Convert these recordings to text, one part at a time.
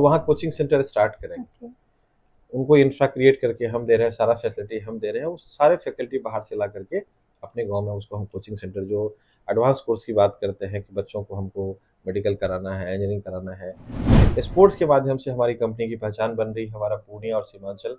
वहाँ coaching centre start करेंगे। Okay. उनको इंफ्रा क्रिएट करके हम दे रहे हैं, सारा फैसिलिटी हम दे रहे हैं, वो सारे फैकल्टी बाहर से ला करके अपने गांव में उसको हम कोचिंग सेंटर, जो एडवांस कोर्स की बात करते हैं कि बच्चों को हमको मेडिकल कराना है, इंजीनियरिंग कराना है, स्पोर्ट्स के माध्यम से हमारी कंपनी की पहचान बन रही है। हमारा पूर्णिया और सीमांचल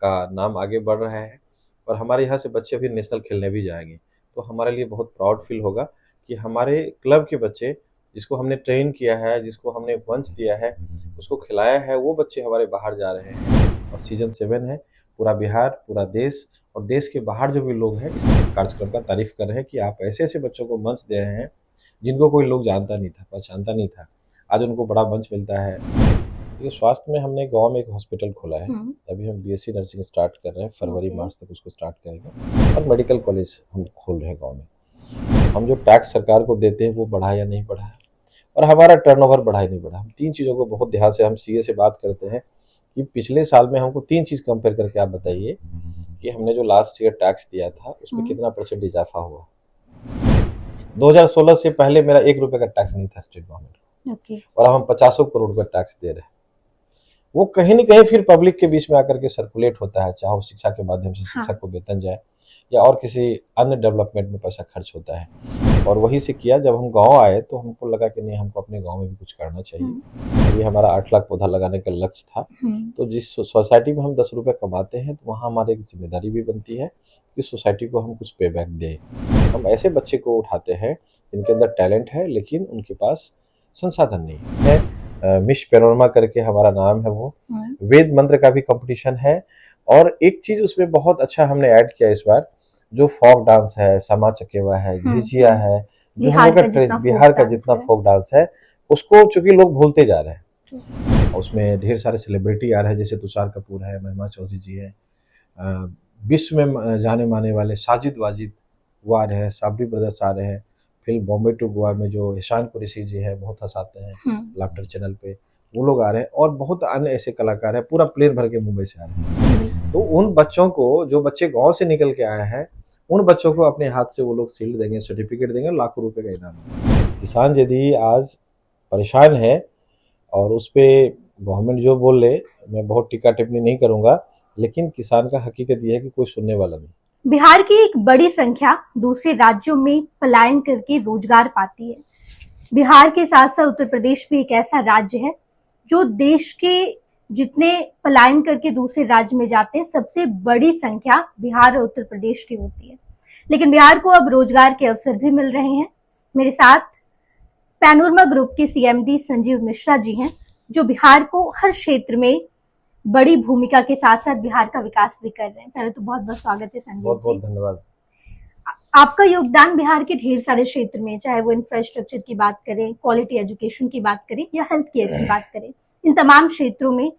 का नाम आगे बढ़ रहा है और हमारे यहाँ से बच्चे अभी नेशनल खेलने भी जाएंगे। तो हमारे लिए बहुत प्राउड फील होगा कि हमारे क्लब के बच्चे, जिसको हमने ट्रेन किया है, जिसको हमने मंच दिया है, उसको खिलाया है, वो बच्चे हमारे बाहर जा रहे हैं। और सीजन 7 है, पूरा बिहार, पूरा देश और देश के बाहर जो भी लोग हैं इस कार्यक्रम का तारीफ कर रहे हैं कि आप ऐसे ऐसे बच्चों को मंच दे रहे हैं जिनको कोई लोग जानता नहीं था, पहचानता नहीं था, आज उनको बड़ा मंच मिलता है। ये स्वास्थ्य में हमने गांव में एक हॉस्पिटल खोला है। अभी हम बीएससी नर्सिंग स्टार्ट कर रहे हैं, फरवरी ओके। मार्च तक उसको स्टार्ट करेंगे। और मेडिकल कॉलेज हम खोल रहे हैं गांव में। हम जो टैक्स सरकार को देते हैं वो बढ़ा या नहीं बढ़ा है, और हमारा टर्नओवर बढ़ा ही नहीं बढ़ा। हम 3 चीज़ों को बहुत ध्यान से, हम सीए से बात करते हैं कि पिछले साल में हमको 3 चीज़ कंपेयर करके आप बताइए कि हमने जो लास्ट ईयर टैक्स दिया था उसमें कितना % इजाफा हुआ। 2016 से पहले मेरा 1 रुपये का टैक्स नहीं था स्टेट गवर्नमेंट, ओके। और अब हम 50 करोड़ का टैक्स दे रहे हैं। वो कहीं न कहीं फिर पब्लिक के बीच में आकर के सर्कुलेट होता है, चाहे वो शिक्षा के माध्यम से शिक्षक को वेतन जाए या और किसी अन्य डेवलपमेंट में पैसा खर्च होता है। और वही से किया, जब हम गाँव आए तो हमको लगा कि नहीं, हमको अपने गाँव में भी कुछ करना चाहिए। ये हमारा 8 लाख पौधा लगाने का लक्ष्य था। तो जिस सोसाइटी में हम 10 रुपये कमाते हैं तो वहाँ हमारी एक जिम्मेदारी भी बनती है कि सोसाइटी को हम कुछ पे बैक दें। हम ऐसे बच्चे को उठाते हैं जिनके अंदर टैलेंट है लेकिन उनके पास संसाधन नहीं है। मिस पैनोरमा करके हमारा नाम है, वो वेद मंत्र का भी कंपटीशन है। और एक चीज उसमें बहुत अच्छा हमने ऐड किया इस बार, जो फोक डांस है, समा चकेवा है, झिझिया है, जो हम लोग का बिहार का जितना फोक डांस है, उसको चूंकि लोग भूलते जा रहे हैं। उसमें ढेर सारे सेलिब्रिटी आ रहे हैं, जैसे तुषार कपूर है, महिमा चौधरी जी है, विश्व में जाने माने वाले साजिद वाजिद वो आ रहे हैं, साबरी ब्रदर्स आ रहे हैं। फिल्म बॉम्बे टू गोवा में जो ईशान कुरैशी जी है, बहुत हंसाते हैं लाफ्टर चैनल पे, वो लोग आ रहे हैं। और बहुत अन्य ऐसे कलाकार हैं, पूरा प्लेन भर के मुंबई से आ रहे हैं। तो उन बच्चों को, जो बच्चे गांव से निकल के आए हैं, उन बच्चों को अपने हाथ से वो लोग शील्ड देंगे, सर्टिफिकेट देंगे, लाखों रुपए का इनाम। किसान यदि आज परेशान है और उस पर गवर्नमेंट जो बोल ले, मैं बहुत टीका टिप्पणी नहीं करूंगा, लेकिन किसान का हकीकत यह है कि कोई सुनने वाला नहीं। बिहार की एक बड़ी संख्या दूसरे राज्यों में पलायन करके रोजगार पाती है। बिहार के साथ साथ उत्तर प्रदेश भी एक ऐसा राज्य है जो देश के जितने पलायन करके दूसरे राज्य में जाते हैं, सबसे बड़ी संख्या बिहार और उत्तर प्रदेश की होती है। लेकिन बिहार को अब रोजगार के अवसर भी मिल रहे हैं। मेरे साथ पैनोरमा ग्रुप के सीएमडी संजीव मिश्रा जी हैं, जो बिहार को हर क्षेत्र में बड़ी भूमिका के साथ साथ बिहार का विकास भी कर रहे हैं। पहले तो बहुत बहुत स्वागत है संजीव जी। बहुत बहुत धन्यवाद। आपका योगदान बिहार के ढेर सारे क्षेत्र में, चाहे वो इंफ्रास्ट्रक्चर की बात करें, क्वालिटी एजुकेशन की बात करें या हेल्थ केयर की बात करें, इन तमाम क्षेत्रों में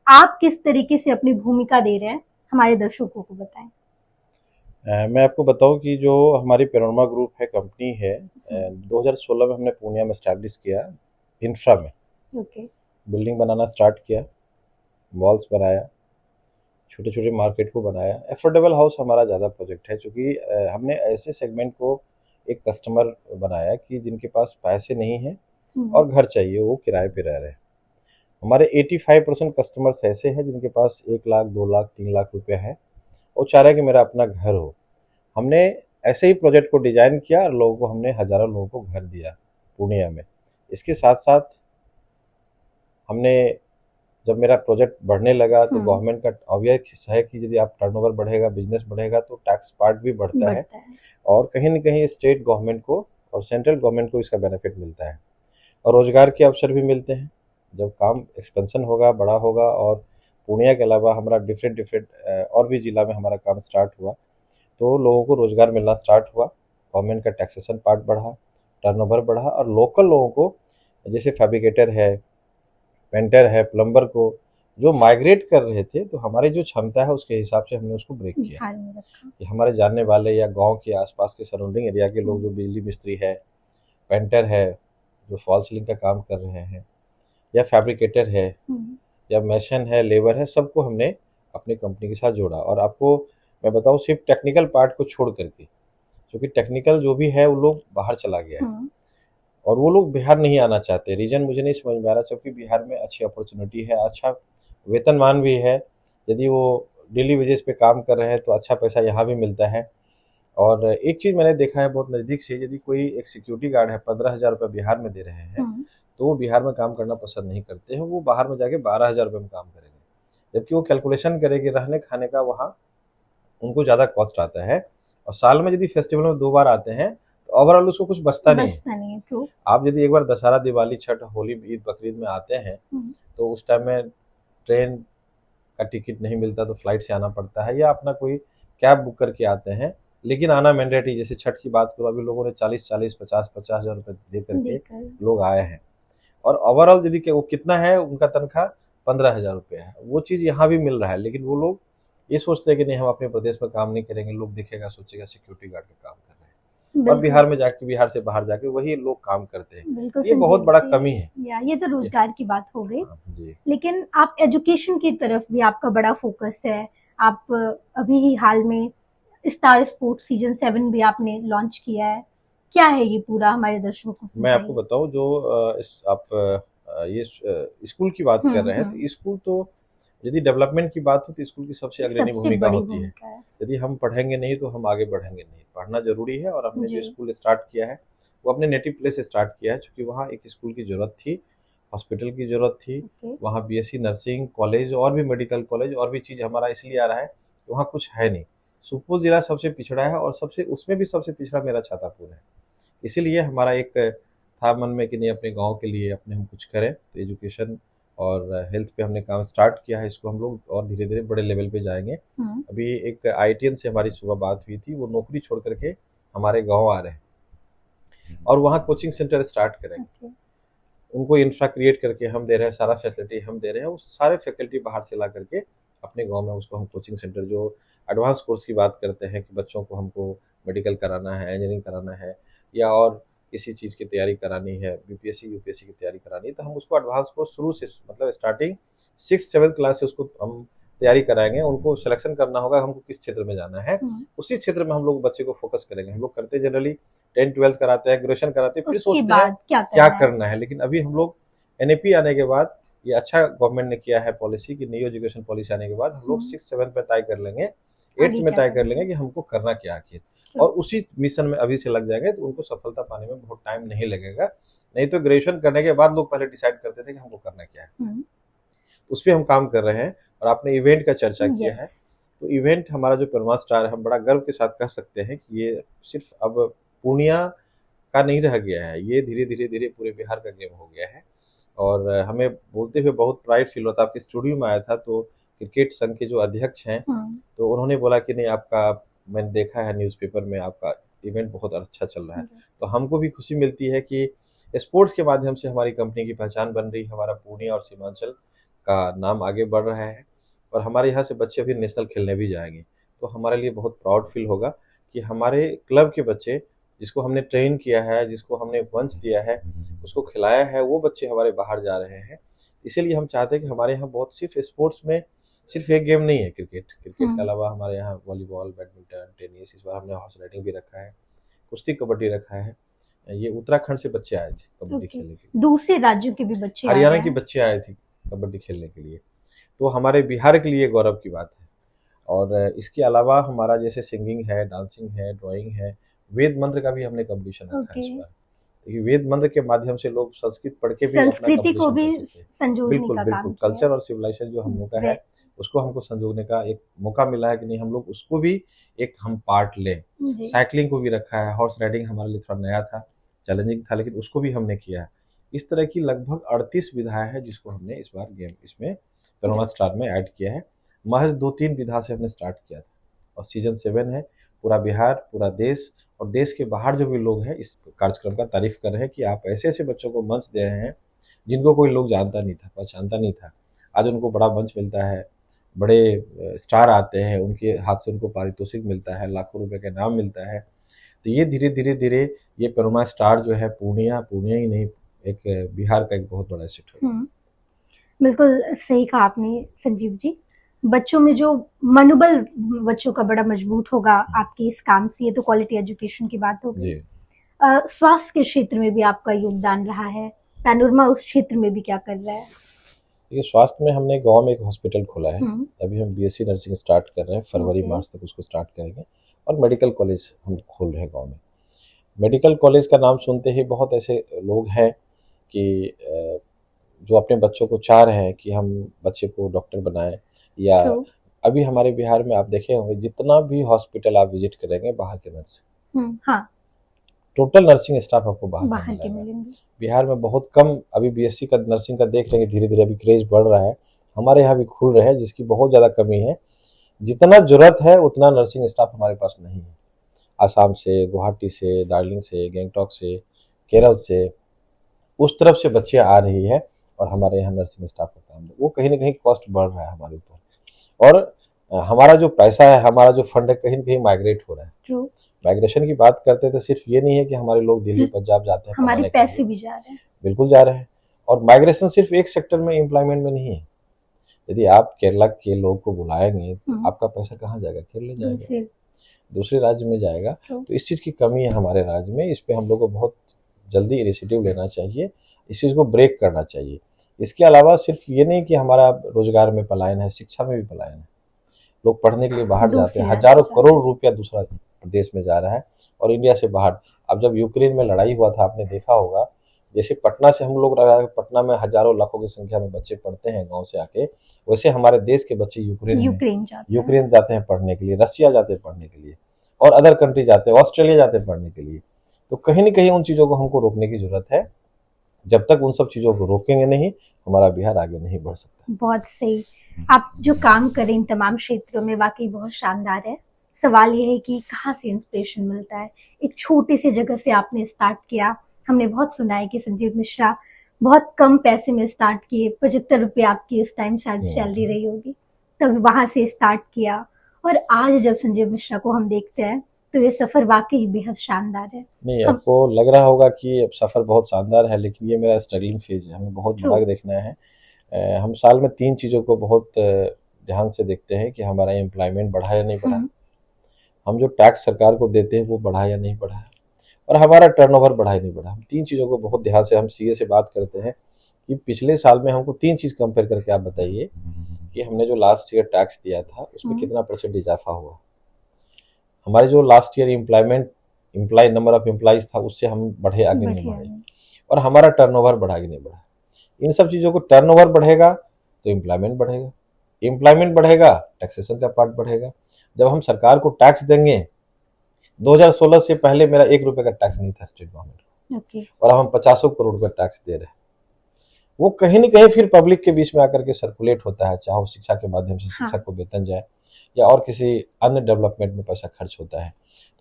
आप किस तरीके से अपनी भूमिका दे रहे हैं, हमारे दर्शकों को बताएं। मैं आपको बताऊं कि जो हमारी पैनोरमा ग्रुप है, कंपनी है, 2016 में हमने पूर्णिया में स्टैब्लिश किया, इंफ्रा में बिल्डिंग बनाना स्टार्ट किया, मॉल्स बनाया, छोटे छोटे मार्केट को बनाया। एफोर्डेबल हाउस हमारा ज़्यादा प्रोजेक्ट है, क्योंकि हमने ऐसे सेगमेंट को एक कस्टमर बनाया कि जिनके पास पैसे नहीं है और घर चाहिए, वो किराए पे रह रहे हैं। हमारे 85% कस्टमर्स ऐसे हैं जिनके पास 1 लाख, 2 लाख, 3 लाख रुपया है, वो चाह रहे हैं कि मेरा अपना घर हो। हमने ऐसे ही प्रोजेक्ट को डिजाइन किया और लोगों को, हमने हजारों लोगों को घर दिया पूर्णिया में। इसके साथ साथ हमने, जब मेरा प्रोजेक्ट बढ़ने लगा तो गवर्नमेंट का ऑब्वियस है कि यदि आप टर्नओवर बढ़ेगा, बिजनेस बढ़ेगा, तो टैक्स पार्ट भी बढ़ता है और कहीं न कहीं स्टेट गवर्नमेंट को और सेंट्रल गवर्नमेंट को इसका बेनिफिट मिलता है और रोजगार के अवसर भी मिलते हैं। जब काम एक्सपेंशन होगा, बड़ा होगा, और पूर्णिया के अलावा हमारा डिफरेंट और भी जिला में हमारा काम स्टार्ट हुआ, तो लोगों को रोजगार मिलना स्टार्ट हुआ, गवर्नमेंट का टैक्सेशन पार्ट बढ़ा, टर्नओवर बढ़ा, और लोकल लोगों को, जैसे फैब्रिकेटर है, पेंटर है, प्लम्बर को जो माइग्रेट कर रहे थे, तो हमारी जो क्षमता है उसके हिसाब से हमने उसको ब्रेक किया कि हमारे जानने वाले या गांव के आसपास के सराउंडिंग एरिया के लोग, जो बिजली मिस्त्री है, पेंटर है, जो फॉल सीलिंग का काम कर रहे हैं, या फैब्रिकेटर है, या मैशन है, लेबर है, सबको हमने अपनी कंपनी के साथ जोड़ा। और आपको मैं बताऊं, सिर्फ टेक्निकल पार्ट को छोड़ करके, क्योंकि टेक्निकल जो भी है वो लोग बाहर चला गया है, और वो लोग बिहार नहीं आना चाहते। रीजन मुझे नहीं समझ में आ रहा, जबकि बिहार में अच्छी अपॉर्चुनिटी है, अच्छा वेतनमान भी है। यदि वो डेली वेजेस पे काम कर रहे हैं तो अच्छा पैसा यहाँ भी मिलता है। और एक चीज़ मैंने देखा है बहुत नज़दीक से, यदि कोई एक सिक्योरिटी गार्ड है 15,000 रुपये बिहार में दे रहे हैं, तो वो बिहार में काम करना पसंद नहीं करते हैं, वो बाहर में जाके 12,000 रुपये में काम करेंगे। जबकि वो कैलकुलेशन करेंगे रहने खाने का, वहाँ उनको ज़्यादा कॉस्ट आता है। और साल में यदि फेस्टिवल में 2 बार आते हैं तो ओवरऑल उसको कुछ बचता नहीं है। ट्रू। आप यदि एक बार दशहरा, दिवाली, छठ, होली, ईद, बकरीद में आते हैं तो उस टाइम में ट्रेन का टिकट नहीं मिलता तो फ्लाइट से आना पड़ता है, या अपना कोई कैब बुक करके आते हैं, लेकिन आना मैंडेटरी। जैसे छठ की बात करो, अभी लोगों ने 40-40, 50-50 हज़ार रुपये दे करके लोग आए हैं। और ओवरऑल यदि वो कितना है उनका तनख्वाह 15,000 रुपये है। वो चीज़ यहाँ भी मिल रहा है, लेकिन वो लोग ये सोचते हैं कि नहीं हम अपने प्रदेश में काम नहीं करेंगे, लोग देखेगा सोचेगा सिक्योरिटी गार्ड का काम कर रहे हैं, और बिहार में जाके, बिहार से बाहर जाके वही लोग काम करते हैं। ये बहुत बड़ा कमी है। ये तो रोजगार की बात हो गई। जी। लेकिन आप एजुकेशन की तरफ भी आपका बड़ा फोकस है। आप अभी ही हाल में स्टार स्पोर्ट्स सीजन 7 भी आपने लॉन्च किया है। क्या है ये पूरा, हमारे दर्शकों को मैं आपको बताऊं, जो ये स्कूल की बात कर रहे हैं, तो स्कूल तो यदि डेवलपमेंट की बात हो तो स्कूल की सबसे अग्रणी भूमिका होती है। यदि हम पढ़ेंगे नहीं तो हम आगे बढ़ेंगे नहीं। पढ़ना जरूरी है, और हमने जो स्कूल स्टार्ट किया है वो अपने नेटिव प्लेस से स्टार्ट किया है, क्योंकि वहाँ एक स्कूल की जरूरत थी, हॉस्पिटल की जरूरत थी, वहाँ बीएससी नर्सिंग कॉलेज और भी मेडिकल कॉलेज और भी चीज़ हमारा इसलिए आ रहा है कि वहाँ कुछ है नहीं। सुपौल जिला सबसे पिछड़ा है, और उसमें भी सबसे पिछड़ा मेरा छातापुर है। इसीलिए हमारा एक था मन में कि नहीं, अपने गांव के लिए अपने हम कुछ करें। तो एजुकेशन और हेल्थ पे हमने काम स्टार्ट किया है। इसको हम लोग और धीरे धीरे बड़े लेवल पे जाएंगे। अभी एक आईटीएन से हमारी सुबह बात हुई थी, वो नौकरी छोड़ करके हमारे गांव आ रहे हैं और वहाँ कोचिंग सेंटर स्टार्ट करेंगे। उनको इंफ्रा क्रिएट करके हम दे रहे हैं, सारा फैसिलिटी हम दे रहे हैं। उस सारे फैकल्टी बाहर से ला करके अपने गाँव में उसको हम कोचिंग सेंटर, जो एडवांस कोर्स की बात करते हैं कि बच्चों को हमको मेडिकल कराना है, इंजीनियरिंग कराना है, या और किसी चीज़ की तैयारी करानी है, बीपीएससी यूपीएससी की तैयारी करानी है, तो हम उसको एडवांस कोर्स शुरू से, मतलब स्टार्टिंग 6th-7th क्लास से उसको हम तैयारी कराएंगे। उनको सिलेक्शन करना होगा हमको किस क्षेत्र में जाना है, उसी क्षेत्र में हम लोग बच्चे को फोकस करेंगे। हम लोग करते जनरली 10th-12th कराते हैं, ग्रेजुएशन कराते हैं, फिर सोचते हैं क्या करना है। लेकिन अभी हम लोग एनएपी आने के बाद, ये अच्छा गवर्नमेंट ने किया है पॉलिसी कि न्यू एजुकेशन पॉलिसी आने के बाद हम लोग 6th-7th में तय कर लेंगे, 8th में तय कर लेंगे कि हमको करना क्या आखिर, और उसी मिशन में अभी से लग जाएंगे तो उनको सफलता पाने में बहुत टाइम नहीं लगेगा। नहीं तो ग्रेजुएशन करने के बाद लोग पहले डिसाइड करते थे कि हमको करना क्या है। उस पर हम काम कर रहे हैं। और आपने इवेंट का चर्चा किया है, तो इवेंट हमारा जो पेरोमा स्टार है, हम बड़ा गर्व के साथ कह सकते हैं कि ये सिर्फ अब पूर्णिया का नहीं रह गया है, ये धीरे धीरे धीरे पूरे बिहार का गेम हो गया है। और हमें बोलते हुए बहुत प्राइड फील होता है। आपके स्टूडियो में आया था तो क्रिकेट संघ के जो अध्यक्ष हैं, तो उन्होंने बोला कि नहीं, आपका मैंने देखा है न्यूज़पेपर में, आपका इवेंट बहुत अच्छा चल रहा है। तो हमको भी खुशी मिलती है कि स्पोर्ट्स के माध्यम से हमारी कंपनी की पहचान बन रही है, हमारा पूर्णिया और सीमांचल का नाम आगे बढ़ रहा है, और हमारे यहाँ से बच्चे भी नेशनल खेलने भी जाएंगे। तो हमारे लिए बहुत प्राउड फील होगा कि हमारे क्लब के बच्चे, जिसको हमने ट्रेन किया है, जिसको हमने मंच दिया है, उसको खिलाया है, वो बच्चे हमारे बाहर जा रहे हैं। इसीलिए हम चाहते हैं कि हमारे यहाँ बहुत सिर्फ स्पोर्ट्स में सिर्फ एक गेम नहीं है, क्रिकेट के अलावा हमारे यहाँ वॉलीबॉल, बैडमिंटन, टेनिस, इस बार हमने हॉर्स राइडिंग भी रखा है, कुश्ती, कबड्डी रखा है। ये उत्तराखंड से बच्चे आए थे कबड्डी खेलने के लिए, दूसरे राज्यों के भी बच्चे, हरियाणा के बच्चे आए थे कबड्डी खेलने के लिए। तो हमारे बिहार के लिए गौरव की बात है। और इसके अलावा हमारा जैसे सिंगिंग है, डांसिंग है, ड्राइंग है, वेद मंत्र का भी हमने कंपटीशन रखा है इस बार। क्योंकि वेद मंत्र के माध्यम से लोग संस्कृत पढ़ के भी संस्कृति को भी संजोने का काम बिल्कुल कल्चर और सिविलाइजेशन जो हम लोग का है उसको हमको संजोने का एक मौका मिला है कि नहीं, हम लोग उसको भी एक हम पार्ट लें। साइकिलिंग को भी रखा है, हॉर्स राइडिंग हमारे लिए थोड़ा नया था, चैलेंजिंग था, लेकिन उसको भी हमने किया है। इस तरह की लगभग 38 विधाएं हैं जिसको हमने इस बार गेम इसमें पेरोमा स्टार में ऐड किया है। महज 2-3 विधा से हमने स्टार्ट किया था, और सीजन 7 है। पूरा बिहार, पूरा देश और देश के बाहर जो भी लोग हैं इस कार्यक्रम का तारीफ कर रहे हैं कि आप ऐसे ऐसे बच्चों को मंच दे रहे हैं जिनको कोई लोग जानता नहीं था, पहचानता नहीं था। आज उनको बड़ा मंच मिलता है, बड़े स्टार आते हैं, उनके हाथ से उनको पारितोषिक मिलता है, लाखों रुपए का इनाम मिलता है। तो ये धीरे धीरे धीरे ये पेरोमा स्टार जो है पूर्णिया ही नहीं, एक बिहार का एक बहुत बड़ा एसेट है। बिल्कुल सही कहा आपने संजीव जी। बच्चों में जो मनोबल बच्चों का बड़ा मजबूत होगा आपके इस काम से, ये तो क्वालिटी एजुकेशन की बात होगी। स्वास्थ्य के क्षेत्र में भी आपका योगदान रहा है, पैनोरमा उस क्षेत्र में भी क्या कर रहा है? ये स्वास्थ्य में हमने गांव में एक हॉस्पिटल खोला है। अभी हम बीएससी नर्सिंग स्टार्ट कर रहे हैं, फरवरी मार्च तक उसको स्टार्ट करेंगे। और मेडिकल कॉलेज हम खोल रहे हैं गांव में। मेडिकल कॉलेज का नाम सुनते ही बहुत ऐसे लोग हैं कि जो अपने बच्चों को चाह रहे हैं कि हम बच्चे को डॉक्टर बनाएं, या अभी हमारे बिहार में आप देखे होंगे जितना भी हॉस्पिटल आप विजिट करेंगे बाहर के नर्स, हाँ, टोटल नर्सिंग स्टाफ आपको बाहर के मिलेंगे। बिहार में बहुत कम अभी बीएससी का नर्सिंग का देख लेंगे, धीरे धीरे अभी क्रेज बढ़ रहा है। हमारे यहाँ भी खुल रहे हैं जिसकी बहुत ज़्यादा कमी है। जितना जरूरत है उतना नर्सिंग स्टाफ हमारे पास नहीं है। आसाम से, गुवाहाटी से, दार्जिलिंग से, गैंगटॉक से, केरल से, उस तरफ से बच्चे आ रही है और हमारे यहाँ नर्सिंग स्टाफ का काम वो कहीं ना कहीं कॉस्ट बढ़ रहा है हमारे ऊपर। और हमारा जो पैसा है, हमारा जो फंड है, कहीं ना कहीं माइग्रेट हो रहा है। माइग्रेशन की बात करते हैं तो सिर्फ ये नहीं है कि हमारे लोग दिल्ली पंजाब जाते हैं, हमारे पैसे भी जा रहे हैं, बिल्कुल जा रहे हैं। और माइग्रेशन सिर्फ एक सेक्टर में एम्प्लॉयमेंट में नहीं है। यदि आप केरला के लोग को बुलाएंगे तो आपका पैसा कहाँ जाएगा? केरला जाएगा, दूसरे राज्य में जाएगा। तो इस चीज़ की कमी है हमारे राज्य में। इस पे हम लोग को बहुत जल्दी इनिशिएटिव लेना चाहिए, इस चीज़ को ब्रेक करना चाहिए। इसके अलावा सिर्फ ये नहीं कि हमारा रोजगार में पलायन है, शिक्षा में भी पलायन है। लोग पढ़ने के लिए बाहर जाते हैं, हजारों करोड़ रुपया दूसरा प्रदेश में जा रहा है और इंडिया से बाहर। अब जब यूक्रेन में लड़ाई हुआ था, आपने देखा होगा, जैसे पटना से हम लोग पटना में हजारों लाखों की संख्या में बच्चे पढ़ते हैं गांव से आके, वैसे हमारे देश के बच्चे यूक्रेन जाते हैं पढ़ने के लिए, रसिया जाते हैं पढ़ने के लिए, और अदर कंट्री जाते हैं, ऑस्ट्रेलिया जाते हैं पढ़ने के लिए। तो कहीं ना कहीं उन चीज़ों को हमको रोकने की जरूरत है। जब तक उन सब चीज़ों को रोकेंगे नहीं, हमारा बिहार आगे नहीं बढ़ सकता। बहुत सही। आप जो काम करें इन तमाम क्षेत्रों में वाकई बहुत शानदार है। सवाल ये है कि कहाँ से इंस्पिरेशन मिलता है? एक छोटी सी जगह से आपने स्टार्ट किया। हमने बहुत सुना है कि संजीव मिश्रा बहुत कम पैसे में स्टार्ट किए, 75 रुपये आपकी इस टाइम शायद सैलरी रही होगी, तब वहां से स्टार्ट किया, और आज जब संजीव मिश्रा को हम देखते हैं तो ये सफर वाकई बेहद शानदार है। नहीं, आपको लग रहा होगा कि सफर बहुत शानदार है, लेकिन ये मेरा स्ट्रगलिंग फेज है। हमें बहुत बड़ा देखना है। हम साल में 3 चीज़ों को बहुत ध्यान से देखते हैं कि हमारा एम्प्लॉयमेंट बढ़ा या नहीं बढ़ा, हम जो टैक्स सरकार को देते हैं वो बढ़ा या नहीं बढ़ा, और हमारा टर्नओवर बढ़ा या नहीं बढ़ा। हम 3 चीज़ों को बहुत ध्यान से, हम सीए से बात करते हैं कि पिछले साल में हमको 3 चीज़ कंपेयर करके आप बताइए कि हमने जो लास्ट ईयर टैक्स दिया था उसमें कितना % इजाफा हुआ। हमारे जो last year employ number of employees था उससे हम बढ़े आगे नहीं बढ़े, और हमारा टर्नओवर बढ़ा कि नहीं बढ़ा। इन सब चीज़ों को, टर्नओवर बढ़ेगा तो एम्प्लॉयमेंट बढ़ेगा, एम्प्लॉयमेंट बढ़ेगा टैक्सेशन का पार्ट बढ़ेगा। जब हम सरकार को टैक्स देंगे, 2016 से पहले मेरा 1 रुपये का टैक्स नहीं था स्टेट गवर्नमेंट, और अब हम 50 करोड़ का टैक्स दे रहे हैं। वो कहीं ना कहीं फिर पब्लिक के बीच में आकर के सर्कुलेट होता है, चाहे वो शिक्षा के माध्यम से शिक्षक को वेतन जाए या और किसी अन्य डेवलपमेंट में पैसा खर्च होता है।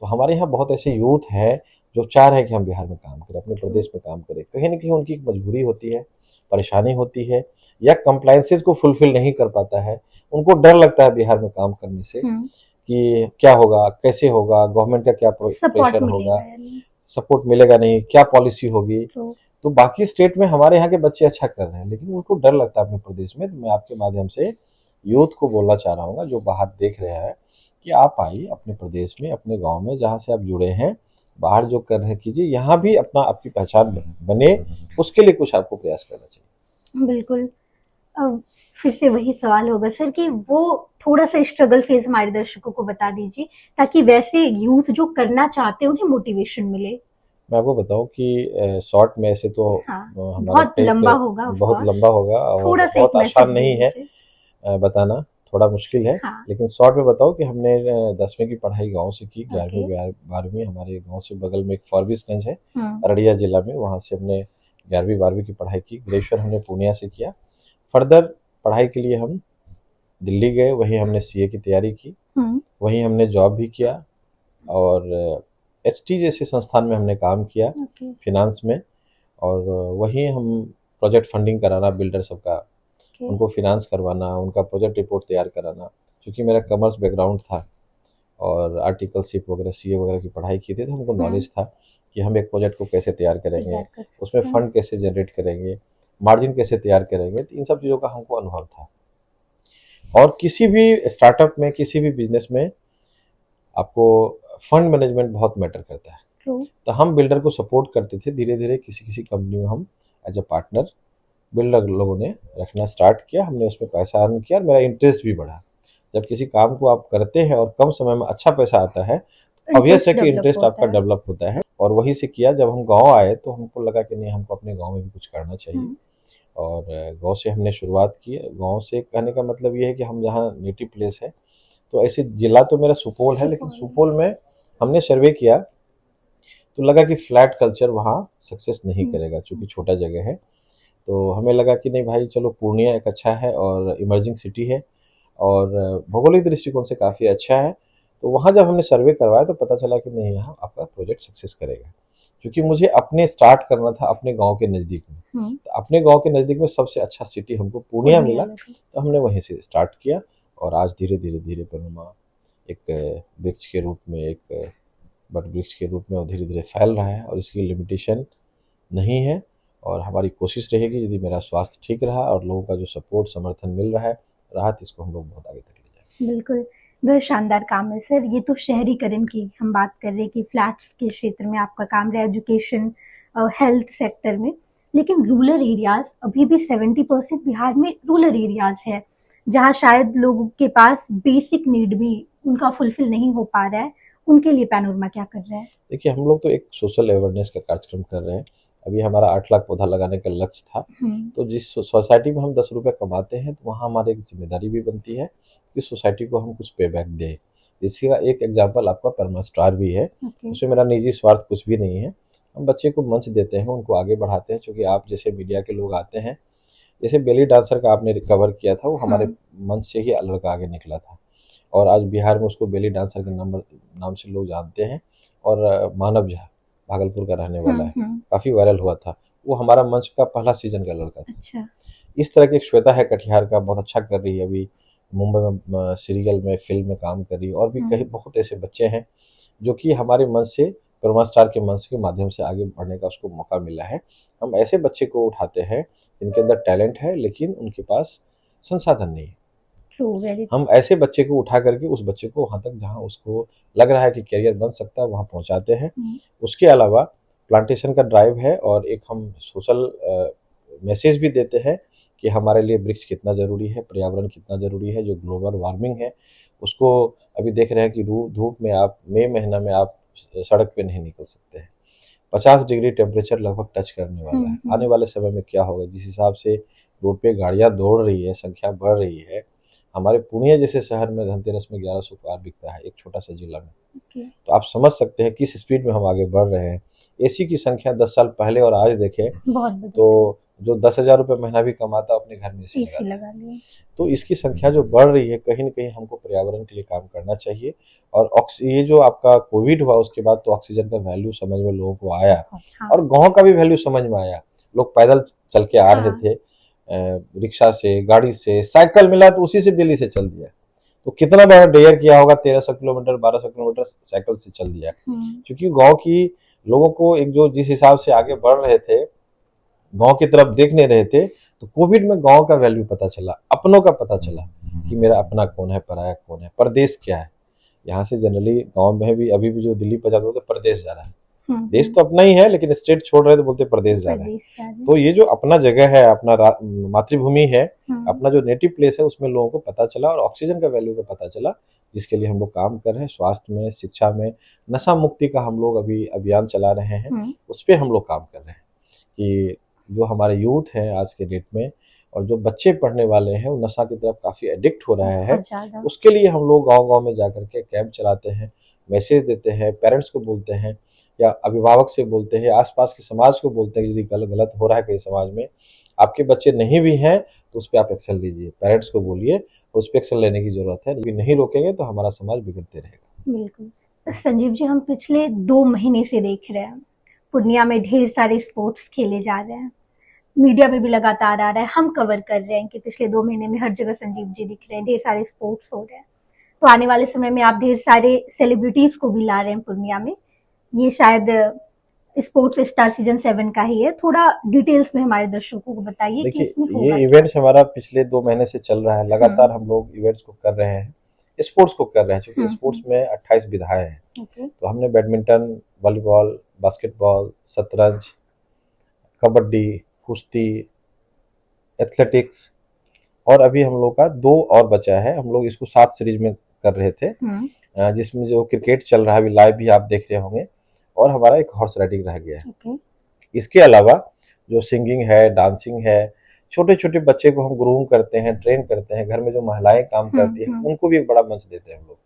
तो हमारे यहाँ बहुत ऐसे यूथ है जो चाह रहे हैं कि हम बिहार में काम करें, अपने प्रदेश में काम करें। कहीं ना कहीं उनकी एक मजबूरी होती है, परेशानी होती है, या कंप्लायंसेस को फुलफिल नहीं कर पाता है। उनको डर लगता है बिहार में काम करने से कि क्या होगा, कैसे होगा, गवर्नमेंट का क्या प्रेशर होगा, सपोर्ट मिलेगा नहीं, क्या पॉलिसी होगी। तो बाकी स्टेट में हमारे यहाँ के बच्चे अच्छा कर रहे हैं, लेकिन उनको डर लगता है अपने प्रदेश में। तो मैं आपके माध्यम से यूथ को बोलना चाह रहा हूँ जो बाहर देख रहे हैं कि आप आइए अपने प्रदेश में, अपने गांव में, जहाँ से आप जुड़े हैं, बाहर जो कर रहे कीजिए, यहाँ भी अपना आपकी पहचान बने, उसके लिए कुछ आपको प्रयास करना चाहिए। बिल्कुल। फिर से वही सवाल होगा सर कि वो थोड़ा सा स्ट्रगल फेज हमारे दर्शकों को बता दीजिए, ताकि वैसे यूथ जो करना चाहते हैं उन्हें मोटिवेशन मिले। मैं आपको बताऊं कि शॉर्ट में ऐसे तो बहुत लंबा होगा, और बहुत आसान नहीं है बताना, थोड़ा मुश्किल है। लेकिन शॉर्ट में बताओ कि हमने 10वीं की पढ़ाई गांव से की, 11वीं 12वीं हमारे गांव से बगल में एक फॉरबिसगंज है अररिया जिला में, वहां से हमने 11वीं 12वीं की पढ़ाई की। ग्रेजुएशन हमने पूर्णिया से किया। फर्दर पढ़ाई के लिए हम दिल्ली गए, वहीं हमने सीए की तैयारी की, वहीं हमने जॉब भी किया, और एचटी जैसे संस्थान में हमने काम किया फिनांस में, और वहीं हम प्रोजेक्ट फंडिंग कराना, बिल्डर सबका उनको फिनांस करवाना, उनका प्रोजेक्ट रिपोर्ट तैयार कराना। क्योंकि मेरा कॉमर्स बैकग्राउंड था और आर्टिकलशिप वगैरह सीए वगैरह की पढ़ाई की थी, तो हमको नॉलेज था कि हम एक प्रोजेक्ट को कैसे तैयार करेंगे, उसमें फंड कैसे जनरेट करेंगे, मार्जिन कैसे तैयार करेंगे। तो इन सब चीज़ों का हमको अनुभव था। और किसी भी स्टार्टअप में, किसी भी बिजनेस में आपको फंड मैनेजमेंट बहुत मैटर करता है। तो हम बिल्डर को सपोर्ट करते थे। धीरे धीरे किसी किसी कंपनी में हम एज अ पार्टनर बिल्डर लोगों ने रखना स्टार्ट किया, हमने उसमें पैसा अर्न किया और मेरा इंटरेस्ट भी बढ़ा। जब किसी काम को आप करते हैं और कम समय में अच्छा पैसा आता है, ऑब्वियस है कि इंटरेस्ट आपका डेवलप होता है। और वही से किया। जब हम गांव आए तो हमको लगा कि नहीं, हमको अपने गांव में भी कुछ करना चाहिए और गांव से हमने शुरुआत की। गांव से कहने का मतलब ये है कि हम जहाँ नेटिव प्लेस है, तो ऐसे जिला तो मेरा सुपौल है, लेकिन सुपौल में हमने सर्वे किया तो लगा कि फ्लैट कल्चर वहाँ सक्सेस नहीं करेगा, चूँकि छोटा जगह है। तो हमें लगा कि नहीं भाई, चलो पूर्णिया एक अच्छा है और इमर्जिंग सिटी है और भौगोलिक दृष्टिकोण से काफ़ी अच्छा है। तो वहाँ जब हमने सर्वे करवाया तो पता चला कि नहीं, यहाँ आपका प्रोजेक्ट सक्सेस करेगा। क्योंकि मुझे अपने स्टार्ट करना था अपने गांव के नज़दीक में, तो अपने गांव के नज़दीक में सबसे अच्छा सिटी हमको पूर्णिया मिला, तो हमने वहीं से स्टार्ट किया। और आज धीरे धीरे धीरे पैनोरमा एक वृक्ष के रूप में, एक बट वृक्ष के रूप में और धीरे धीरे फैल रहा है और इसकी लिमिटेशन नहीं है। और हमारी कोशिश रहेगी, यदि मेरा स्वास्थ्य ठीक रहा और लोगों का जो सपोर्ट समर्थन मिल रहा तो इसको हम लोग बहुत आगे तक ले जाएंगे। बिल्कुल, वह शानदार काम है सर। ये तो शहरीकरण की हम बात कर रहे हैं कि फ्लैट्स के क्षेत्र में आपका काम रहा, एजुकेशन, हेल्थ सेक्टर में। लेकिन रूरल एरियाज अभी भी 70% बिहार में रूरल एरियाज है, जहाँ शायद लोगों के पास बेसिक नीड भी उनका फुलफिल नहीं हो पा रहा है। उनके लिए पैनोरमा क्या कर रहा है? देखिए, हम लोग तो एक सोशल अवेयरनेस का कार्यक्रम कर रहे हैं। अभी हमारा 8 लाख पौधा लगाने का लक्ष्य था। तो जिस सोसाइटी में हम 10 रुपये कमाते हैं, तो वहाँ हमारी एक जिम्मेदारी भी बनती है कि सोसाइटी को हम कुछ पे बैक दें। इसका एक एग्जाम्पल आपका परमा स्टार भी है। उसमें मेरा निजी स्वार्थ कुछ भी नहीं है। हम बच्चे को मंच देते हैं, उनको आगे बढ़ाते हैं। क्योंकि आप जैसे मीडिया के लोग आते हैं, जैसे बेली डांसर का आपने रिकवर किया था, वो हमारे मंच से ही लड़का आगे निकला था और आज बिहार में उसको बेली डांसर के नाम से लोग जानते हैं। और मानव झा भागलपुर का रहने वाला है, काफ़ी वायरल हुआ था। वो हमारा मंच का पहला सीजन का लड़का था। अच्छा। इस तरह की एक श्वेता है कटिहार का, बहुत अच्छा कर रही है, अभी मुंबई में सीरियल में, फिल्म में काम कर रही है। और भी कई बहुत ऐसे बच्चे हैं जो कि हमारे मंच से, परमा स्टार के मंच के माध्यम से आगे बढ़ने का उसको मौका मिला है। हम ऐसे बच्चे को उठाते हैं जिनके अंदर टैलेंट है लेकिन उनके पास संसाधन नहीं है। हम ऐसे बच्चे को उठा करके उस बच्चे को वहाँ तक जहाँ उसको लग रहा है कि कैरियर बन सकता है, वहाँ पहुँचाते हैं। उसके अलावा प्लांटेशन का ड्राइव है और एक हम सोशल मैसेज भी देते हैं कि हमारे लिए वृक्ष कितना ज़रूरी है, पर्यावरण कितना ज़रूरी है। जो ग्लोबल वार्मिंग है उसको अभी देख रहे हैं कि धूप में आप मई महीना में आप सड़क पे नहीं निकल सकते हैं। 50 डिग्री टेम्परेचर लगभग टच करने वाला है। आने वाले समय में क्या होगा, जिस हिसाब से रोड पे गाड़ियाँ दौड़ रही है, संख्या बढ़ रही है। हमारे पुणे जैसे शहर में धनतेरस में 1100 कार बिकता है, एक छोटा सा जिला में। तो आप समझ सकते हैं किस स्पीड में हम आगे बढ़ रहे हैं। एसी की संख्या 10 साल पहले और आज देखें तो जो 10,000 रुपये महीना भी कमाता अपने घर में एसी लगा लिया। तो इसकी संख्या जो बढ़ रही है, कहीं न कहीं हमको पर्यावरण के लिए काम करना चाहिए। और ये जो आपका कोविड हुआ उसके बाद तो ऑक्सीजन का वैल्यू समझ में लोगों को आया। और गाँव का भी वैल्यू समझ में आया। लोग पैदल चल के आ रहे थे, रिक्शा से, गाड़ी से, साइकिल मिला तो उसी से दिल्ली से चल दिया। तो कितना बड़ा डेयर किया होगा, 1300 किलोमीटर 1200 किलोमीटर साइकिल से चल दिया। क्योंकि गांव की लोगों को एक जो जिस हिसाब से आगे बढ़ रहे थे, गांव की तरफ देख नहीं रहे थे, तो कोविड में गांव का वैल्यू पता चला, अपनों का पता चला कि मेरा अपना कौन है, पराया कौन है, परदेश क्या है। यहाँ से जनरली गाँव में भी अभी भी जो दिल्ली पर जाते तो परदेश जा रहा है। देश तो अपना ही है लेकिन स्टेट छोड़ रहे तो बोलते प्रदेश जा रहे हैं। तो ये जो अपना जगह है, अपना मातृभूमि है, अपना जो नेटिव प्लेस है, उसमें लोगों को पता चला और ऑक्सीजन का वैल्यू का पता चला, जिसके लिए हम लोग काम कर रहे हैं। स्वास्थ्य में, शिक्षा में, नशा मुक्ति का हम लोग अभी अभियान चला रहे हैं। उस पर हम लोग काम कर रहे हैं कि जो हमारे यूथ है आज के डेट में और जो बच्चे पढ़ने वाले हैं वो नशा की तरफ काफ़ी एडिक्ट हो रहे हैं। उसके लिए हम लोग गाँव-गाँव में जाकर के कैंप चलाते हैं, मैसेज देते हैं, पेरेंट्स को बोलते हैं या अभिभावक से बोलते हैं, आसपास के समाज को बोलते हैं। यदि गलत हो रहा है कहीं समाज में, आपके बच्चे नहीं भी हैं तो उस पर आप एक्शन लीजिए, पेरेंट्स को बोलिए, उस पर एक्शन लेने की जरूरत है। यदि नहीं रोकेंगे तो हमारा समाज बिगड़ते रहेगा। बिल्कुल संजीव जी, हम पिछले 2 महीने से देख रहे हैं पूर्णिया में ढेर सारे स्पोर्ट्स खेले जा रहे हैं, मीडिया में भी लगातार आ रहा है, हम कवर कर रहे हैं कि पिछले 2 महीने में हर जगह संजीव जी दिख रहे हैं, ढेर सारे स्पोर्ट्स हो रहे हैं। तो आने वाले समय में आप ढेर सारे सेलिब्रिटीज को भी ला रहे हैं पूर्णिया में। ये शायद स्पोर्ट्स स्टार सीजन 7 का ही है। थोड़ा डिटेल्स में हमारे दर्शकों को बताइए कि इसमें होगा ये इवेंट्स हमारा पिछले 2 महीने से चल रहा है। लगातार हम लोग इवेंट्स को कर रहे हैं, स्पोर्ट्स को कर रहे हैं। क्योंकि स्पोर्ट्स में 28 विधाएं हैं। तो हमने बैडमिंटन वॉलीबॉल, बास्केटबॉल, शतरंज, कबड्डी, कुश्ती, एथलेटिक्स, और अभी हम लोग का 2 और बचा है। हम लोग इसको 7 सीरीज में कर रहे थे, जिसमें जो क्रिकेट चल रहा है अभी लाइव भी आप देख रहे होंगे, और हमारा एक हॉर्स राइडिंग रह गया है। इसके अलावा जो सिंगिंग है, डांसिंग है, छोटे छोटे बच्चे को हम ग्रूम करते हैं, ट्रेन करते हैं, घर में जो महिलाएं काम करती हैं उनको भी एक बड़ा मंच देते हैं हम लोग।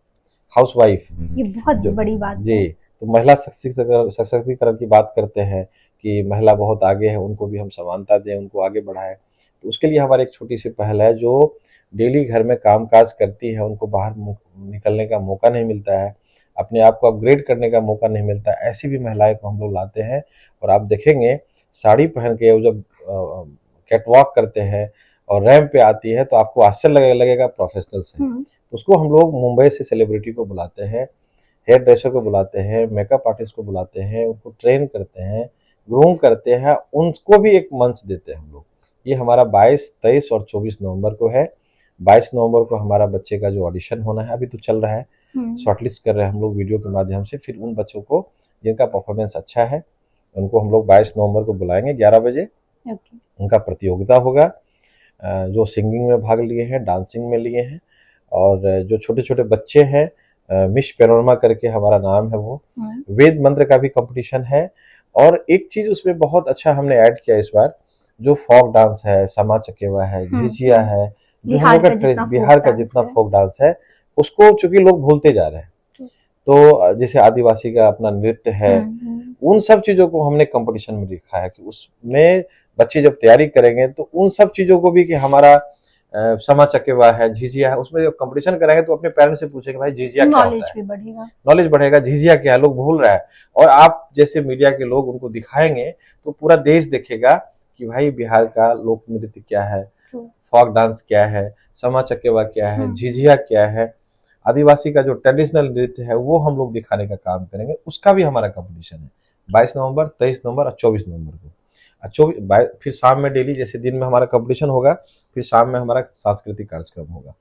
हाउस वाइफ, ये बहुत बड़ी बात जी, तो महिला सशक्तिकरण की बात करते हैं कि महिला बहुत आगे है, उनको भी हम समानता दें, उनको आगे बढ़ाएं। तो उसके लिए हमारी एक छोटी सी पहल है, जो डेली घर में काम काज करती है, उनको बाहर निकलने का मौका नहीं मिलता है, अपने आप को अपग्रेड करने का मौका नहीं मिलता है, ऐसी भी महिलाएं को हम लोग लाते हैं। और आप देखेंगे साड़ी पहन के वो जब कैटवॉक करते हैं और रैंप पे आती है तो आपको आश्चर्य लगेगा प्रोफेशनल्स हैं। तो उसको हम लोग मुंबई से सेलिब्रिटी को बुलाते हैं, हेयर ड्रेसर को बुलाते हैं, मेकअप आर्टिस्ट को बुलाते हैं, उनको ट्रेन करते हैं, ग्रूम करते हैं, उनको भी एक मंच देते हैं हम लोग। ये हमारा 22, 23 और 24 नवंबर को है। 22 नवंबर को हमारा बच्चे का जो ऑडिशन होना है, अभी तो चल रहा है, शॉर्टलिस्ट कर रहे हैं हम लोग वीडियो के माध्यम से। फिर उन बच्चों को जिनका परफॉर्मेंस अच्छा है उनको हम लोग 22 नवंबर को बुलाएंगे 11 बजे। उनका प्रतियोगिता होगा, जो सिंगिंग में भाग लिए हैं, डांसिंग में लिए हैं, और जो छोटे छोटे बच्चे हैं, मिस पैनोरमा करके हमारा नाम है, वो वेद मंत्र का भी कंपटीशन है। और एक चीज उसमें बहुत अच्छा हमने ऐड किया इस बार, जो फोक डांस है, समा चकेवा है, झिझिया है, जो हम लोग का बिहार का जितना फोक डांस है उसको चूंकि लोग भूलते जा रहे हैं, तो जैसे आदिवासी का अपना नृत्य है, उन सब चीजों को हमने कंपटीशन में लिखा है कि उसमें बच्चे जब तैयारी करेंगे तो उन सब चीजों को भी, कि हमारा समा चकेवा है, झिझिया है, उसमें जब कंपटीशन करेंगे तो अपने पेरेंट्स से पूछेंगे भाई झिझिया क्या होता है, नॉलेज बढ़ेगा, झिझिया क्या है, लोग भूल रहा है। और आप जैसे मीडिया के लोग उनको दिखाएंगे तो पूरा देश देखेगा कि भाई बिहार का लोक नृत्य क्या है, फोक डांस क्या है, समा चकेवा क्या है, झिझिया क्या है, आदिवासी का जो ट्रेडिशनल नृत्य है वो हम लोग दिखाने का काम करेंगे। उसका भी हमारा कंपटीशन है 22 नवंबर, 23 नवंबर और 24 नवंबर को। फिर शाम में डेली, जैसे दिन में हमारा कंपटीशन होगा, फिर शाम में हमारा सांस्कृतिक कार्यक्रम होगा।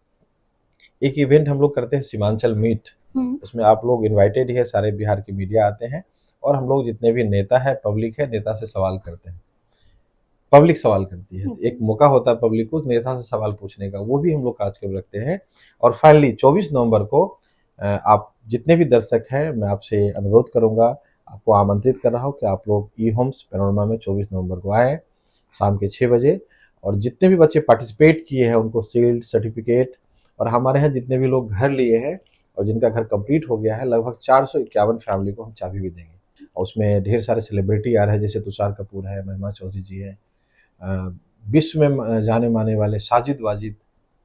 एक इवेंट हम लोग करते हैं सीमांचल मीट, उसमें आप लोग इनवाइटेड है, सारे बिहार की मीडिया आते हैं, और हम लोग जितने भी नेता है, पब्लिक है, नेता से सवाल करते हैं, पब्लिक सवाल करती है, एक मौका होता है पब्लिक को नेता से सवाल पूछने का, वो भी हम लोग कार्यक्रम रखते हैं। और फाइनली 24 नवंबर को आप जितने भी दर्शक हैं, मैं आपसे अनुरोध करूंगा, आपको आमंत्रित कर रहा हूँ कि आप लोग ई होम्स पैनोरमा में 24 नवंबर को आए शाम के 6 बजे, और जितने भी बच्चे पार्टिसिपेट किए हैं उनको शील्ड, सर्टिफिकेट, और हमारे यहाँ जितने भी लोग घर लिए हैं और जिनका घर कंप्लीट हो गया है, लगभग 451 फैमिली को हम चाबी भी देंगे। और उसमें ढेर सारे सेलिब्रिटी आ रहे हैं, जैसे तुषार कपूर है, महिमा चौधरी जी है, विश्व में जाने माने वाले साजिद वाजिद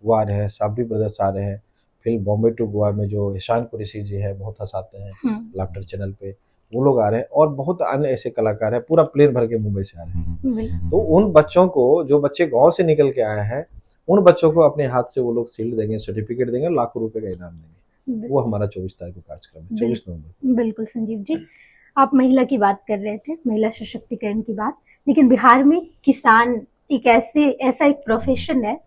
वो आ रहे हैं, साबरी ब्रदर्स आ रहे हैं, फिर बॉम्बे टू गोवा में जो ईशान कुरैशी जी है, बहुत हंसाते हैं लाफ्टर चैनल पे, वो लोग आ रहे हैं, और बहुत अन्य ऐसे कलाकार हैं, पूरा प्लेन भर के मुंबई से आ रहे हैं। तो उन बच्चों को, जो बच्चे गांव से निकल के आए हैं, उन बच्चों को अपने हाथ से वो लोग शील्ड देंगे, सर्टिफिकेट देंगे, लाखों रुपए का इनाम देंगे। वो हमारा 24 तारीख को कार्यक्रम है, 24 नवंबर। बिल्कुल संजीव जी, आप महिला की बात कर रहे थे, महिला सशक्तिकरण की बात, लेकिन बिहार में किसान एक ऐसा एक प्रोफेशन है,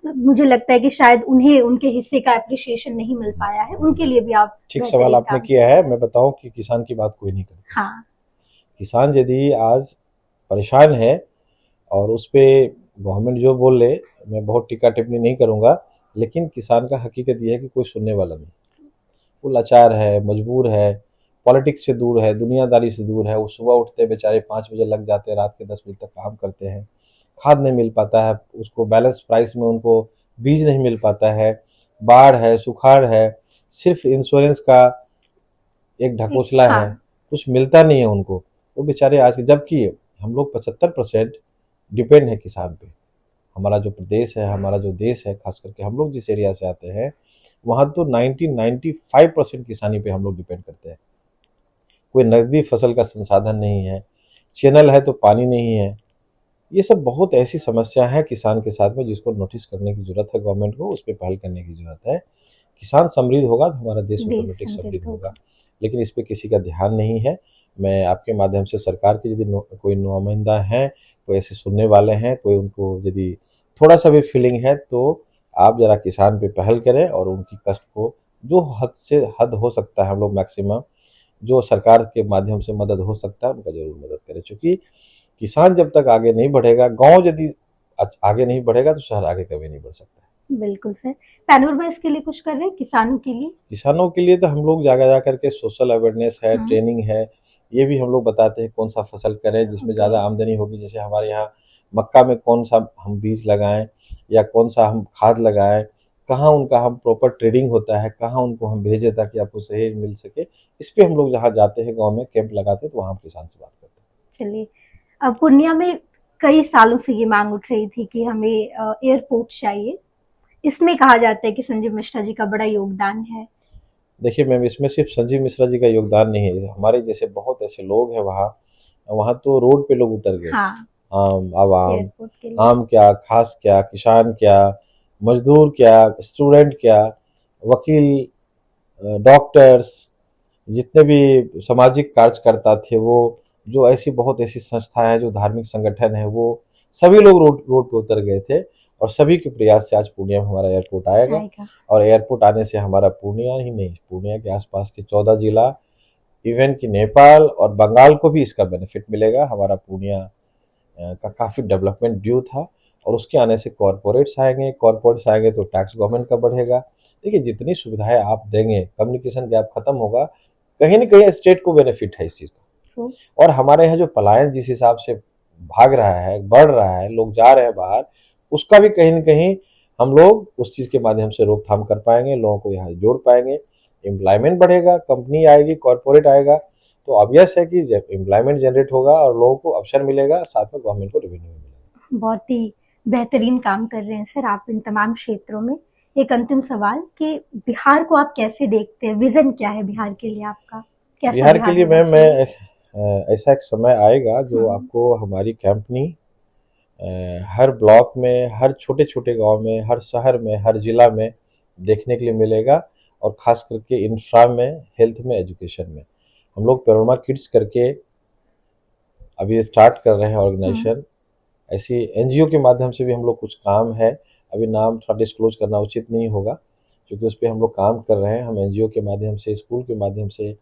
मुझे लगता है कि शायद उन्हें उनके हिस्से का एप्रिसिएशन नहीं मिल पाया है, उनके लिए भी आप ठीक सवाल आपने किया है। मैं बताऊं कि किसान की बात कोई नहीं करता। हाँ। किसान यदि आज परेशान है और उस पे गवर्नमेंट जो बोल ले, मैं बहुत टीका टिप्पणी नहीं करूंगा, लेकिन किसान का हकीकत यह है कि कोई सुनने वाला नहीं, वो लाचार है, मजबूर है, पॉलिटिक्स से दूर है, दुनियादारी से दूर है। वो सुबह उठते बेचारे 5 बजे लग जाते हैं, रात के 10 बजे तक काम करते हैं, खाद नहीं मिल पाता है उसको, बैलेंस प्राइस में उनको बीज नहीं मिल पाता है, बाढ़ है, सुखाड़ है, सिर्फ इंश्योरेंस का एक ढकोसला है, कुछ मिलता नहीं है उनको। वो बेचारे आज, जबकि हम लोग 75% डिपेंड है किसान पे। हमारा जो प्रदेश है, हमारा जो देश है, खास करके हम लोग जिस एरिया से आते हैं वहाँ तो 95% किसानी पे हम लोग डिपेंड करते हैं। कोई नकदी फसल का संसाधन नहीं है, चैनल है तो पानी नहीं है। ये सब बहुत ऐसी समस्या है किसान के साथ में, जिसको नोटिस करने की जरूरत है गवर्नमेंट को, उस पर पहल करने की जरूरत है। किसान समृद्ध होगा तो हमारा देश ऑटोमेटिक समृद्ध होगा, लेकिन इस पर किसी का ध्यान नहीं है। मैं आपके माध्यम से सरकार के यदि कोई नुमाइंदा है, कोई ऐसे सुनने वाले हैं, कोई उनको यदि थोड़ा सा भी फीलिंग है, तो आप जरा किसान पे पहल करें और उनकी कष्ट को जो हद से हद हो सकता है हम लोग मैक्सिमम जो सरकार के माध्यम से मदद हो सकता है उनका जरूर मदद करें, क्योंकि किसान जब तक आगे नहीं बढ़ेगा, गांव यदि आगे नहीं बढ़ेगा तो शहर आगे कभी नहीं बढ़ सकता। बिल्कुल सर। पैनोरमा इसके लिए कुछ कर रहे हैं किसानों के लिए? किसानों के लिए तो हम लोग जगह जा करके सोशल अवेयरनेस है, ट्रेनिंग है, ये भी हम लोग बताते हैं कौन सा फसल करें जिसमें ज़्यादा आमदनी होगी। जैसे हमारे यहाँ मक्का में कौन सा हम बीज लगाएं या कौन सा हम खाद लगाएं, कहाँ उनका हम प्रॉपर ट्रेडिंग होता है, कहाँ उनको हम भेजें ताकि आपको सही मिल सके। इस पे हम लोग जहाँ जाते हैं गांव में कैंप लगाते हैं तो वहाँ हम किसान से बात करते हैं। चलिए, अब पूर्णिया में कई सालों से ये मांग उठ रही थी कि हमें एयरपोर्ट चाहिए। इसमें कहा जाता है कि संजीव मिश्रा जी का बड़ा योगदान है। देखिए मैम, इसमें सिर्फ संजीव मिश्रा जी का योगदान नहीं है, हमारे जैसे बहुत ऐसे लोग हैं वहाँ तो रोड पे लोग उतर गए। हाँ, आवाम, आम क्या, खास क्या, किसान क्या, मजदूर क्या, स्टूडेंट क्या, वकील, डॉक्टर्स, जितने भी सामाजिक कार्यकर्ता थे, वो जो ऐसी बहुत ऐसी संस्थाएं हैं, जो धार्मिक संगठन है, वो सभी लोग रोड पे उतर गए थे और सभी के प्रयास से आज पूर्णिया में हमारा एयरपोर्ट आएगा। और एयरपोर्ट आने से हमारा पूर्णिया ही नहीं, पूर्णिया के आसपास के 14 जिला, इवन कि नेपाल और बंगाल को भी इसका बेनिफिट मिलेगा। हमारा पूर्णिया का काफ़ी डेवलपमेंट ड्यू था और उसके आने से कॉरपोरेट्स आएंगे तो टैक्स गवर्नमेंट का बढ़ेगा। देखिए जितनी सुविधाएं आप देंगे, कम्युनिकेशन गैप खत्म होगा, कहीं ना कहीं स्टेट को बेनिफिट है इस चीज़ का। और हमारे यहाँ जो पलायन जिस हिसाब से भाग रहा है, बढ़ रहा है, लोग जा रहे हैं बाहर, उसका भी कहीं ना कहीं हम लोग उस चीज़ के माध्यम से रोकथाम कर पाएंगे, लोगों को यहाँ जोड़ पाएंगे, एम्प्लॉयमेंट बढ़ेगा, कंपनी आएगी, कॉरपोरेट आएगा, तो ऑब्वियस है कि जब एम्प्लॉयमेंट जनरेट होगा और लोगों को अवसर मिलेगा, साथ में गवर्नमेंट को रेवेन्यू मिलेगा। बहुत ही बेहतरीन काम कर रहे हैं सर आप इन तमाम क्षेत्रों में। एक अंतिम सवाल कि बिहार को आप कैसे देखते हैं, विजन क्या है बिहार के लिए आपका? बिहार के लिए मैम, ऐसा एक समय आएगा जो आपको हमारी कंपनी हर ब्लॉक में, हर छोटे छोटे गांव में, हर शहर में, हर जिला में देखने के लिए मिलेगा। और खास करके इंफ्रा में, हेल्थ में, एजुकेशन में हम लोग पैनोरमा किड्स करके अभी स्टार्ट कर रहे हैं ऑर्गेनाइजेशन। ऐसी एनजीओ के माध्यम से भी हम लोग कुछ काम है, अभी नाम थोड़ा डिस्क्लोज करना उचित नहीं होगा क्योंकि उस पर हम लोग काम कर रहे हैं। हम एनजीओ के माध्यम से, स्कूल के माध्यम से,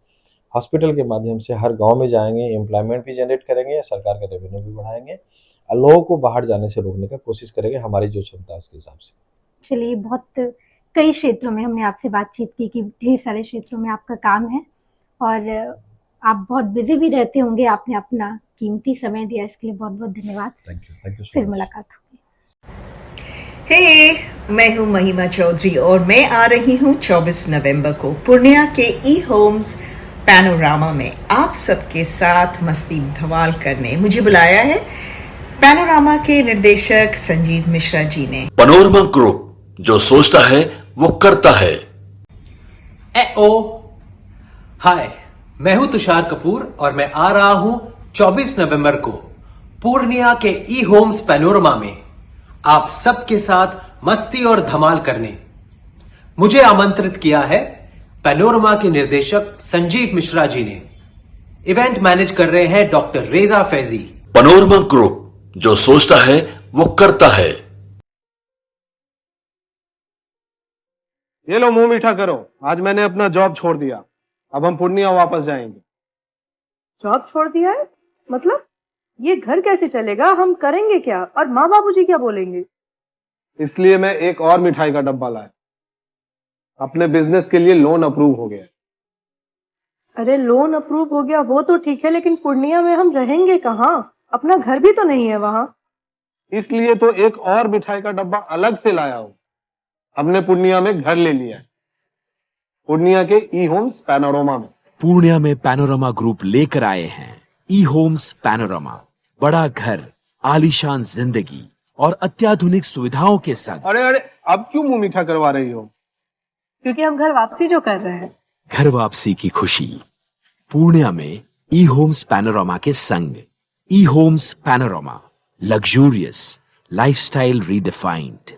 हॉस्पिटल के माध्यम से हर गांव में जाएंगे, एम्प्लॉयमेंट भी जनरेट करेंगे, सरकार का रेवेन्यू भी बढ़ाएंगे और लोगों को बाहर जाने से रोकने का कोशिश करेंगे हमारी जो क्षमता है उसके हिसाब से। चलिए, बहुत कई क्षेत्रों में हमने आपसे बातचीत की कि ढेर सारे क्षेत्रों में आपका काम है और आप बहुत बिजी भी रहते होंगे। आपने अपना कीमती समय दिया, इसके लिए बहुत बहुत धन्यवाद। Thank you. फिर मुलाकात होगी। मैं हूं महिमा चौधरी और मैं आ रही हूं 24 नवंबर को पूर्णिया के ई होम्स पैनोरामा में आप सबके साथ मस्ती धमाल करने। मुझे बुलाया है पैनोरामा के निर्देशक संजीव मिश्रा जी ने। पैनोरमा ग्रुप, जो सोचता है वो करता है। हाय, मैं हूं तुषार कपूर और मैं आ रहा हूं 24 नवंबर को पूर्णिया के ई होम्स पैनोरमा में आप सबके साथ मस्ती और धमाल करने। मुझे आमंत्रित किया है पैनोरमा के निर्देशक संजीव मिश्रा जी ने। इवेंट मैनेज कर रहे हैं डॉक्टर रेजा फैजी। पैनोरमा ग्रुप, जो सोचता है वो करता है। ये लो, मुंह मीठा करो। आज मैंने अपना जॉब छोड़ दिया, अब हम पूर्णिया वापस जाएंगे। जॉब छोड़ दिया है? मतलब ये घर कैसे चलेगा? हम करेंगे क्या? और माँ बाबूजी क्या बोलेंगे? इसलिए मैं एक और मिठाई का डब्बा लाया। अपने बिजनेस के लिए लोन अप्रूव हो गया। अरे लोन अप्रूव हो गया वो तो ठीक है, लेकिन पूर्णिया में हम रहेंगे कहाँ? अपना घर भी तो नहीं है वहां। इसलिए तो एक और मिठाई का डब्बा अलग से लाया हूं। हमने पूर्णिया में घर ले लिया है, पूर्णिया के ई होम्स पैनोरमा में। पूर्णिया में पैनोरमा ग्रुप लेकर आए हैं ई होम्स पैनोरमा। बड़ा घर, आलीशान जिंदगी और अत्याधुनिक सुविधाओं के संग। अरे अब क्यों मुंह मीठा करवा रही हो? क्योंकि हम घर वापसी जो कर रहे हैं। घर वापसी की खुशी पूर्णिया में ई होम्स पैनोरमा के संग। ई Homes Panorama, luxurious lifestyle redefined.